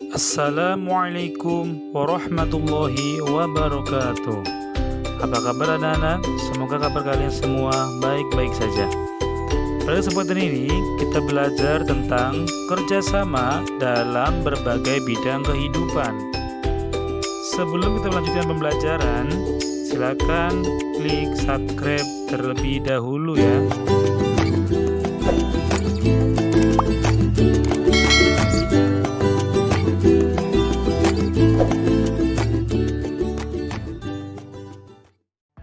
Assalamualaikum warahmatullahi wabarakatuh. Apa kabar anak-anak? Semoga kabar kalian semua baik-baik saja. Pada kesempatan ini kita belajar tentang kerjasama dalam berbagai bidang kehidupan. Sebelum kita melanjutkan pembelajaran, silakan klik subscribe terlebih dahulu ya.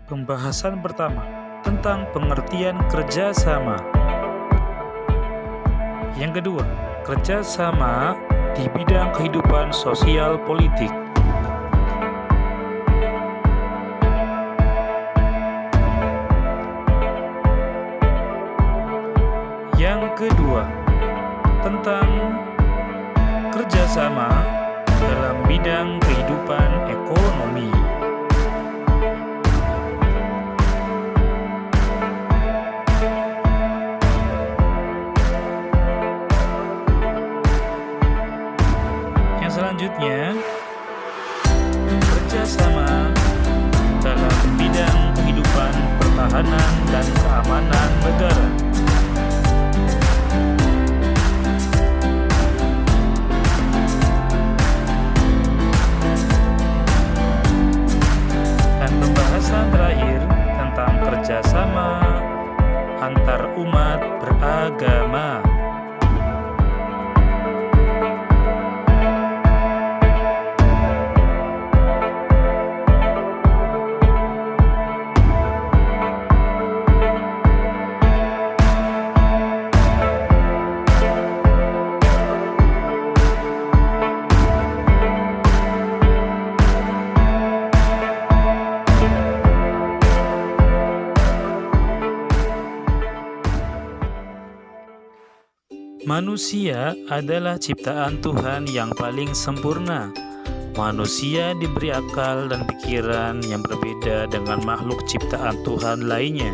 Pembahasan pertama tentang pengertian kerjasama. Yang kedua, kerjasama di bidang kehidupan sosial politik. Yang kedua, tentang kerjasama dalam bidang kehidupan ekonomi. Selanjutnya, kerjasama dalam bidang kehidupan pertahanan dan keamanan negara. Dan pembahasan terakhir tentang kerjasama antar umat beragama. Manusia adalah ciptaan Tuhan yang paling sempurna. Manusia diberi akal dan pikiran yang berbeda dengan makhluk ciptaan Tuhan lainnya.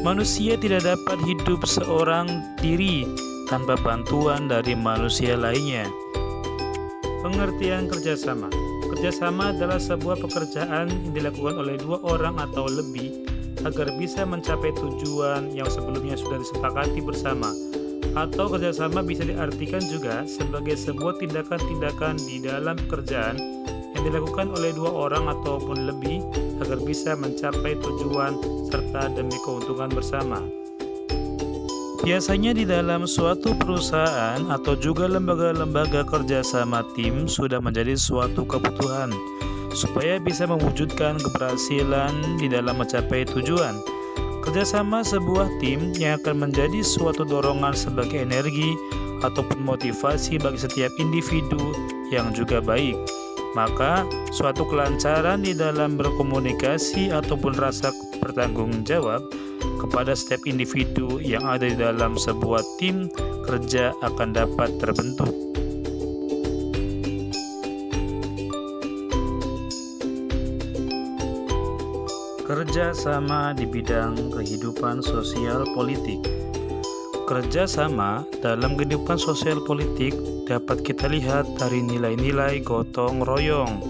Manusia tidak dapat hidup seorang diri tanpa bantuan dari manusia lainnya. Pengertian kerjasama. Kerjasama adalah sebuah pekerjaan yang dilakukan oleh dua orang atau lebih agar bisa mencapai tujuan yang sebelumnya sudah disepakati bersama. Atau kerjasama bisa diartikan juga sebagai sebuah tindakan-tindakan di dalam pekerjaan yang dilakukan oleh dua orang ataupun lebih agar bisa mencapai tujuan serta demi keuntungan bersama. Biasanya di dalam suatu perusahaan atau juga lembaga-lembaga kerjasama tim sudah menjadi suatu kebutuhan supaya bisa mewujudkan keberhasilan di dalam mencapai tujuan. Kerjasama sebuah tim yang akan menjadi suatu dorongan sebagai energi ataupun motivasi bagi setiap individu yang juga baik. Maka suatu kelancaran di dalam berkomunikasi ataupun rasa bertanggung jawab kepada setiap individu yang ada di dalam sebuah tim kerja akan dapat terbentuk. Kerjasama di bidang kehidupan sosial politik. Kerjasama dalam kehidupan sosial politik dapat kita lihat dari nilai-nilai gotong royong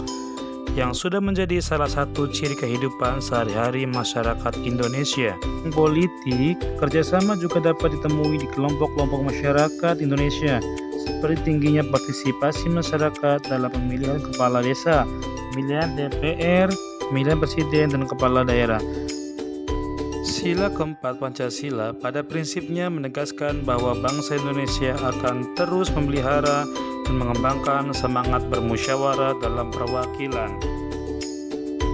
yang sudah menjadi salah satu ciri kehidupan sehari-hari masyarakat Indonesia. Politik, kerjasama juga dapat ditemui di kelompok-kelompok masyarakat Indonesia seperti tingginya partisipasi masyarakat dalam pemilihan kepala desa, pemilihan DPR, pemilihan presiden dan kepala daerah. Sila keempat Pancasila pada prinsipnya menegaskan bahwa bangsa Indonesia akan terus memelihara dan mengembangkan semangat bermusyawarah dalam perwakilan.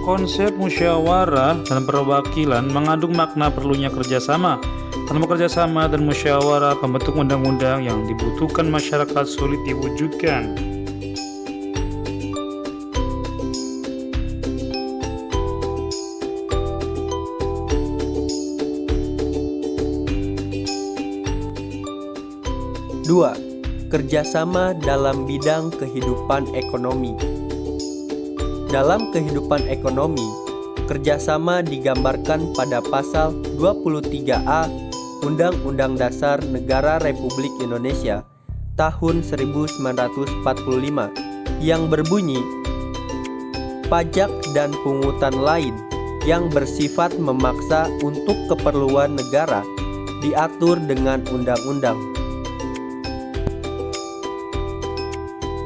Konsep musyawarah dan perwakilan mengandung makna perlunya kerjasama. Tanpa kerjasama dan musyawarah, pembentuk undang-undang yang dibutuhkan masyarakat sulit diwujudkan. Dua, kerjasama dalam bidang kehidupan ekonomi. Dalam kehidupan ekonomi, kerjasama digambarkan pada pasal 23A Undang-Undang Dasar Negara Republik Indonesia tahun 1945 yang berbunyi, pajak dan pungutan lain yang bersifat memaksa untuk keperluan negara diatur dengan undang-undang.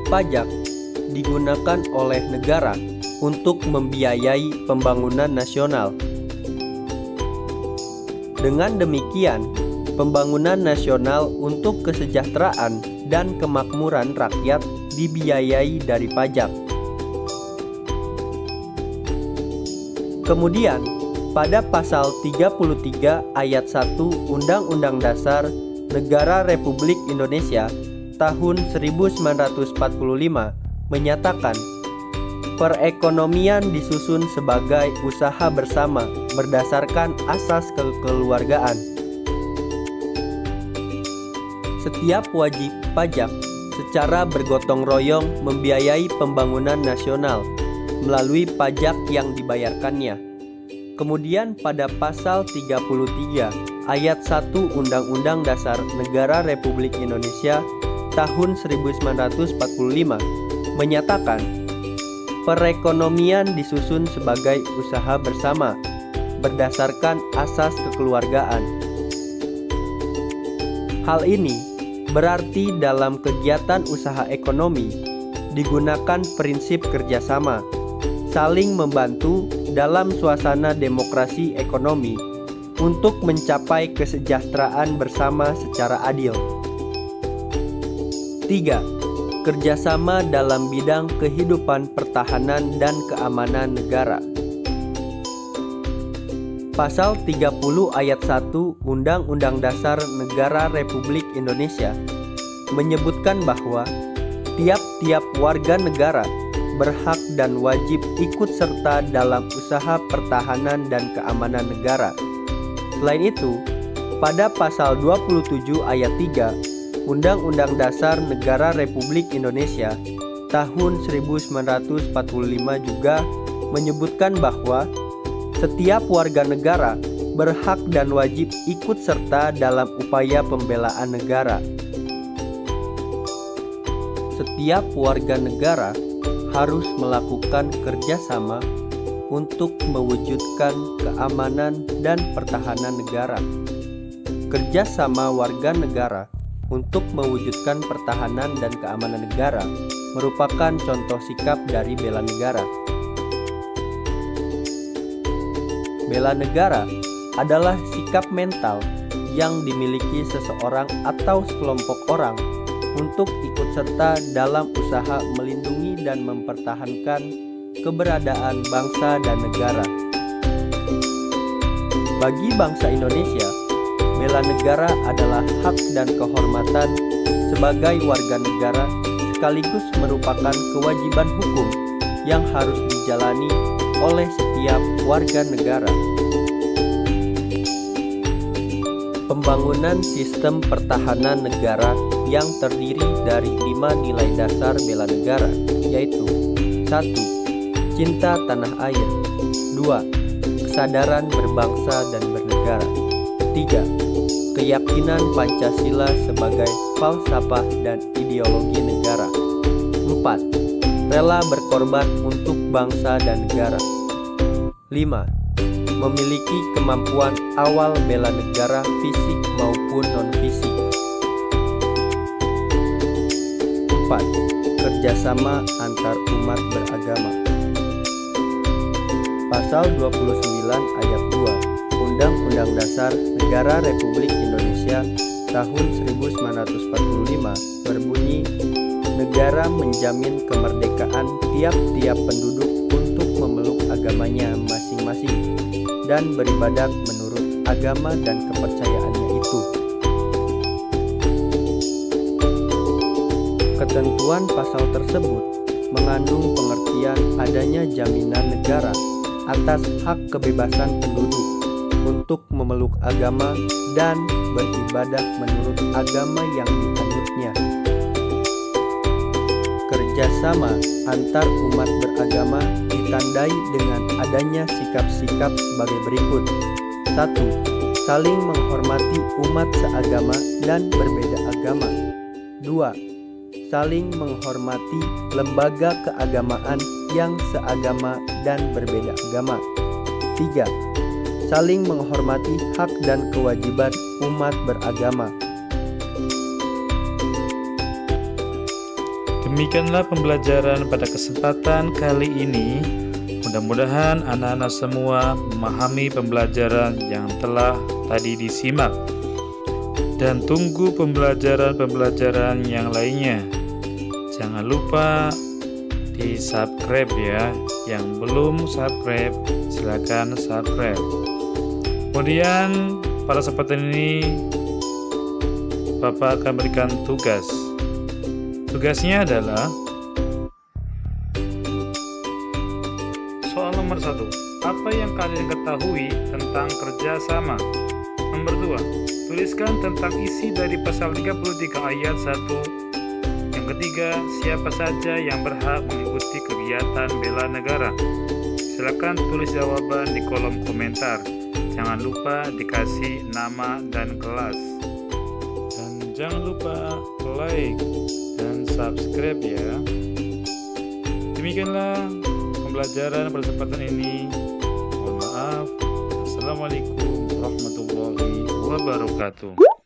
Pajak digunakan oleh negara untuk membiayai pembangunan nasional. Dengan demikian, pembangunan nasional untuk kesejahteraan dan kemakmuran rakyat dibiayai dari pajak. Kemudian, pada pasal 33 ayat 1 Undang-Undang Dasar Negara Republik Indonesia tahun 1945 menyatakan, perekonomian disusun sebagai usaha bersama berdasarkan asas kekeluargaan. Setiap wajib pajak secara bergotong royong membiayai pembangunan nasional melalui pajak yang dibayarkannya. Kemudian pada pasal 33 ayat 1 Undang-Undang Dasar Negara Republik Indonesia tahun 1945 menyatakan, perekonomian disusun sebagai usaha bersama berdasarkan asas kekeluargaan. Hal ini berarti dalam kegiatan usaha ekonomi digunakan prinsip kerjasama, saling membantu dalam suasana demokrasi ekonomi untuk mencapai kesejahteraan bersama secara adil. 3. Kerjasama dalam bidang kehidupan pertahanan dan keamanan negara. Pasal 30 ayat 1 Undang-Undang Dasar Negara Republik Indonesia menyebutkan bahwa tiap-tiap warga negara berhak dan wajib ikut serta dalam usaha pertahanan dan keamanan negara. Selain itu, pada pasal 27 ayat 3 Undang-Undang Dasar Negara Republik Indonesia tahun 1945 juga menyebutkan bahwa setiap warga negara berhak dan wajib ikut serta dalam upaya pembelaan negara. Setiap warga negara harus melakukan kerjasama untuk mewujudkan keamanan dan pertahanan negara. Kerjasama warga negara untuk mewujudkan pertahanan dan keamanan negara merupakan contoh sikap dari bela negara. Bela negara adalah sikap mental yang dimiliki seseorang atau sekelompok orang untuk ikut serta dalam usaha melindungi dan mempertahankan keberadaan bangsa dan negara. Bagi bangsa Indonesia, bela negara adalah hak dan kehormatan sebagai warga negara sekaligus merupakan kewajiban hukum yang harus dijalani oleh setiap warga negara. Pembangunan sistem pertahanan negara yang terdiri dari 5 nilai dasar bela negara, yaitu 1. Cinta tanah air. 2. Kesadaran berbangsa dan bernegara. 3. Keyakinan Pancasila sebagai falsafah dan ideologi negara. 4. Rela berkorban untuk bangsa dan negara. 5. Memiliki kemampuan awal bela negara fisik maupun non-fisik. 4. Kerjasama antar umat beragama. Pasal 29 ayat 2 Undang-Undang Dasar Negara Republik Indonesia tahun 1945 berbunyi, negara menjamin kemerdekaan tiap-tiap penduduk untuk memeluk agamanya masing-masing dan beribadat menurut agama dan kepercayaannya itu. Ketentuan pasal tersebut mengandung pengertian adanya jaminan negara atas hak kebebasan penduduk untuk memeluk agama dan beribadah menurut agama yang dianutnya. Kerjasama antar umat beragama ditandai dengan adanya sikap-sikap sebagai berikut. 1. Saling menghormati umat seagama dan berbeda agama. 2. Saling menghormati lembaga keagamaan yang seagama dan berbeda agama. 3. Saling menghormati hak dan kewajiban umat beragama. Demikianlah pembelajaran pada kesempatan kali ini. Mudah-mudahan anak-anak semua memahami pembelajaran yang telah tadi disimak. Dan tunggu pembelajaran-pembelajaran yang lainnya. Jangan lupa di subscribe ya. Yang belum subscribe, silakan subscribe. Kemudian pada kesempatan ini Bapak akan berikan tugas. Tugasnya adalah soal nomor 1. Apa yang kalian ketahui tentang kerjasama? Nomor 2. Tuliskan tentang isi dari pasal 33 ayat 1. Yang ketiga, siapa saja yang berhak mengikuti kegiatan bela negara? Silakan tulis jawaban di kolom komentar. Jangan lupa dikasih nama dan kelas. Dan jangan lupa like dan subscribe ya. Demikianlah pembelajaran pada kesempatan ini. Mohon maaf. Assalamualaikum warahmatullahi wabarakatuh.